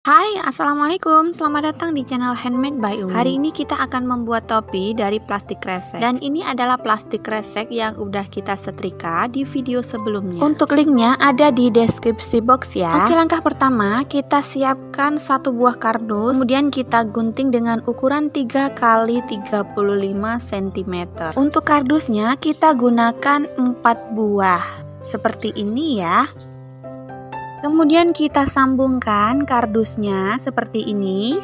Hai, assalamualaikum. Selamat datang di channel Handmade by Umi. Hari ini kita akan membuat topi dari plastik kresek. Dan ini adalah plastik kresek yang udah kita setrika di video sebelumnya. Untuk linknya ada di deskripsi box ya. Oke, langkah pertama kita siapkan satu buah kardus. Kemudian kita gunting dengan ukuran 3 x 35 cm. Untuk kardusnya kita gunakan 4 buah. Seperti ini ya. Kemudian kita sambungkan kardusnya seperti ini.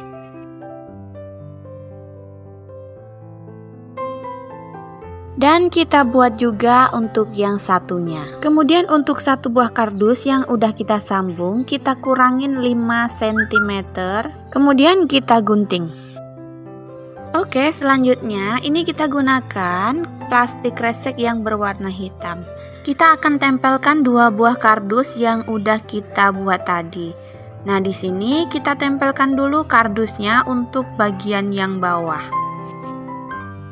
Dan kita buat juga untuk yang satunya. Kemudian untuk satu buah kardus yang udah kita sambung, kita kurangin 5 cm. Kemudian kita gunting. Oke, selanjutnya ini kita gunakan plastik kresek yang berwarna hitam. Kita akan tempelkan 2 buah kardus yang udah kita buat tadi. Nah, di sini kita tempelkan dulu kardusnya untuk bagian yang bawah.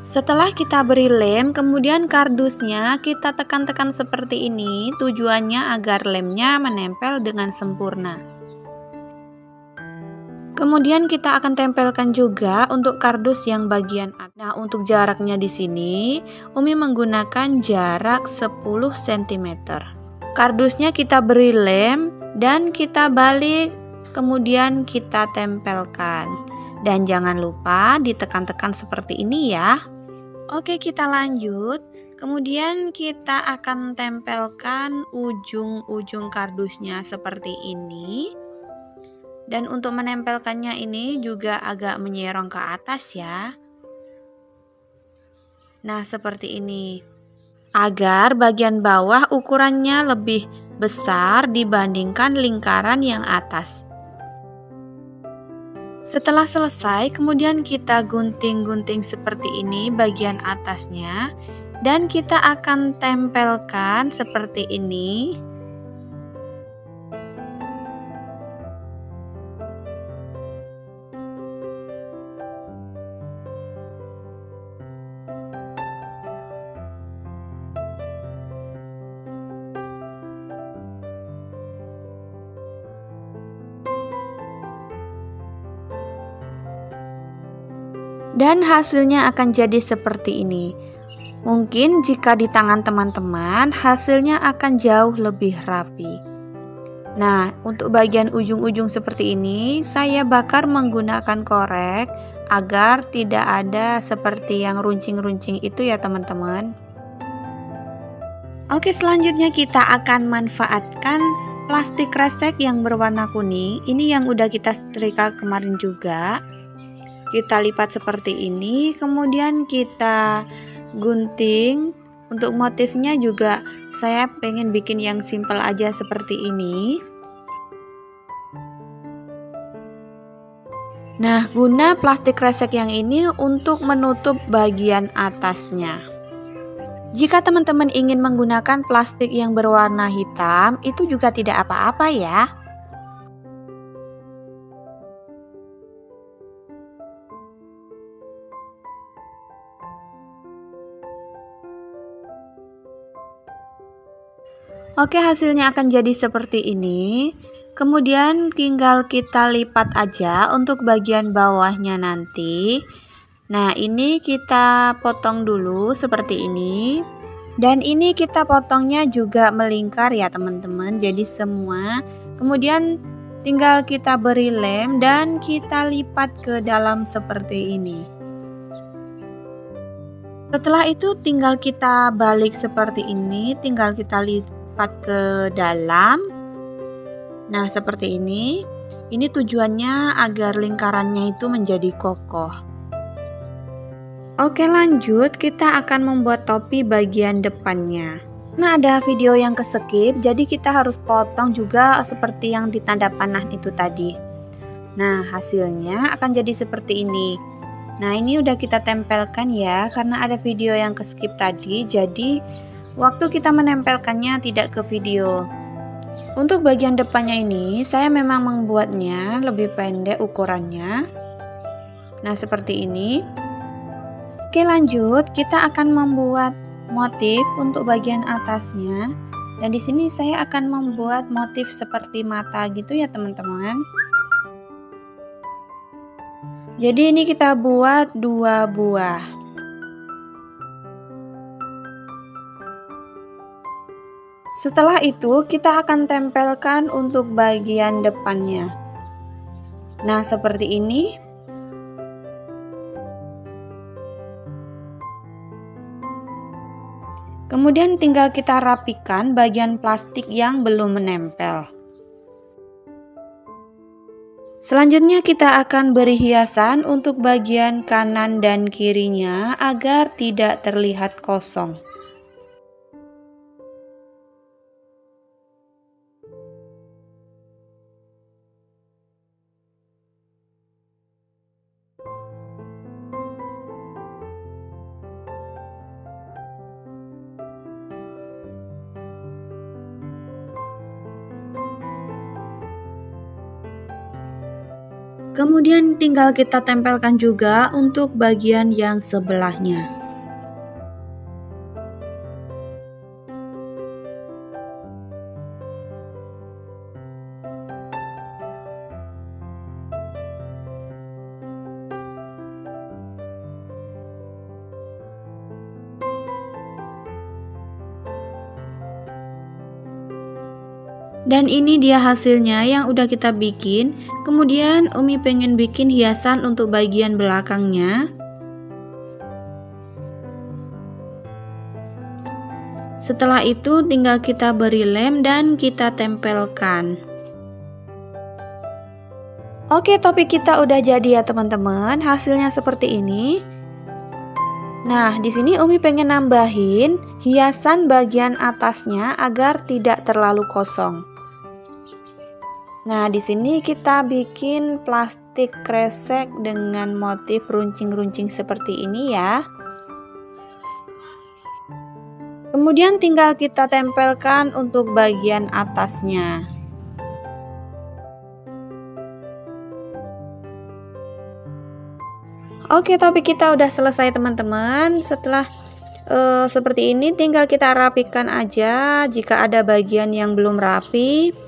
Setelah kita beri lem, kemudian kardusnya kita tekan-tekan seperti ini, tujuannya agar lemnya menempel dengan sempurna. Kemudian kita akan tempelkan juga untuk kardus yang bagian atas. Nah, untuk jaraknya di sini, Umi menggunakan jarak 10 cm. Kardusnya kita beri lem dan kita balik, kemudian kita tempelkan. Dan jangan lupa ditekan-tekan seperti ini ya. Oke, kita lanjut. Kemudian kita akan tempelkan ujung-ujung kardusnya seperti ini. Dan untuk menempelkannya ini juga agak menyerong ke atas ya. Nah, seperti ini. Agar bagian bawah ukurannya lebih besar dibandingkan lingkaran yang atas. Setelah selesai, kemudian kita gunting-gunting seperti ini bagian atasnya. Dan kita akan tempelkan seperti ini. Dan hasilnya akan jadi seperti ini. Mungkin jika di tangan teman-teman hasilnya akan jauh lebih rapi. Nah, untuk bagian ujung-ujung seperti ini saya bakar menggunakan korek agar tidak ada seperti yang runcing-runcing itu ya teman-teman. Oke, selanjutnya kita akan manfaatkan plastik kresek yang berwarna kuning. Ini yang udah kita setrika kemarin juga. Kita lipat seperti ini, kemudian kita gunting. Untuk motifnya juga saya pengen bikin yang simple aja seperti ini. Nah, guna plastik kresek yang ini untuk menutup bagian atasnya. Jika teman-teman ingin menggunakan plastik yang berwarna hitam, itu juga tidak apa-apa ya. Oke, hasilnya akan jadi seperti ini. Kemudian tinggal kita lipat aja untuk bagian bawahnya nanti. Nah, ini kita potong dulu seperti ini. Dan ini kita potongnya juga melingkar ya teman-teman. Jadi semua. Kemudian tinggal kita beri lem dan kita lipat ke dalam seperti ini. Setelah itu tinggal kita balik seperti ini. Tinggal kita lipat ke dalam. Nah, seperti ini. Ini tujuannya agar lingkarannya itu menjadi kokoh. Oke, lanjut kita akan membuat topi bagian depannya. Nah, ada video yang keskip, jadi kita harus potong juga seperti yang di tanda panah itu tadi. Nah, hasilnya akan jadi seperti ini. Nah, ini udah kita tempelkan ya, karena ada video yang keskip tadi, jadi waktu kita menempelkannya tidak ke video. Untuk bagian depannya ini saya memang membuatnya lebih pendek ukurannya. Nah, seperti ini. Oke, lanjut kita akan membuat motif untuk bagian atasnya. Dan di sini saya akan membuat motif seperti mata gitu ya teman-teman. Jadi ini kita buat 2 buah. Setelah itu kita akan tempelkan untuk bagian depannya. Nah, seperti ini. Kemudian tinggal kita rapikan bagian plastik yang belum menempel. Selanjutnya kita akan beri hiasan untuk bagian kanan dan kirinya agar tidak terlihat kosong. Kemudian tinggal kita tempelkan juga untuk bagian yang sebelahnya. Dan ini dia hasilnya yang udah kita bikin. Kemudian Umi pengen bikin hiasan untuk bagian belakangnya. Setelah itu tinggal kita beri lem dan kita tempelkan. Oke, topi kita udah jadi ya teman-teman. Hasilnya seperti ini. Nah, di sini Umi pengen nambahin hiasan bagian atasnya agar tidak terlalu kosong. Nah, di sini kita bikin plastik kresek dengan motif runcing-runcing seperti ini ya. Kemudian tinggal kita tempelkan untuk bagian atasnya. Oke, topi kita udah selesai teman-teman. Setelah seperti ini tinggal kita rapikan aja jika ada bagian yang belum rapi.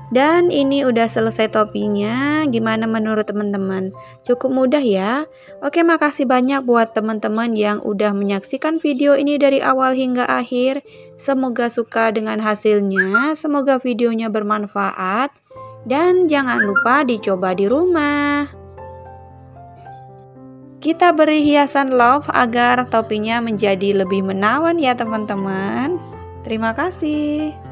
Dan ini udah selesai topinya. Gimana menurut teman-teman? Cukup mudah ya. Oke, makasih banyak buat teman-teman yang udah menyaksikan video ini dari awal hingga akhir. Semoga suka dengan hasilnya. Semoga videonya bermanfaat. Dan jangan lupa dicoba di rumah. Kita beri hiasan love agar topinya menjadi lebih menawan ya teman-teman. Terima kasih.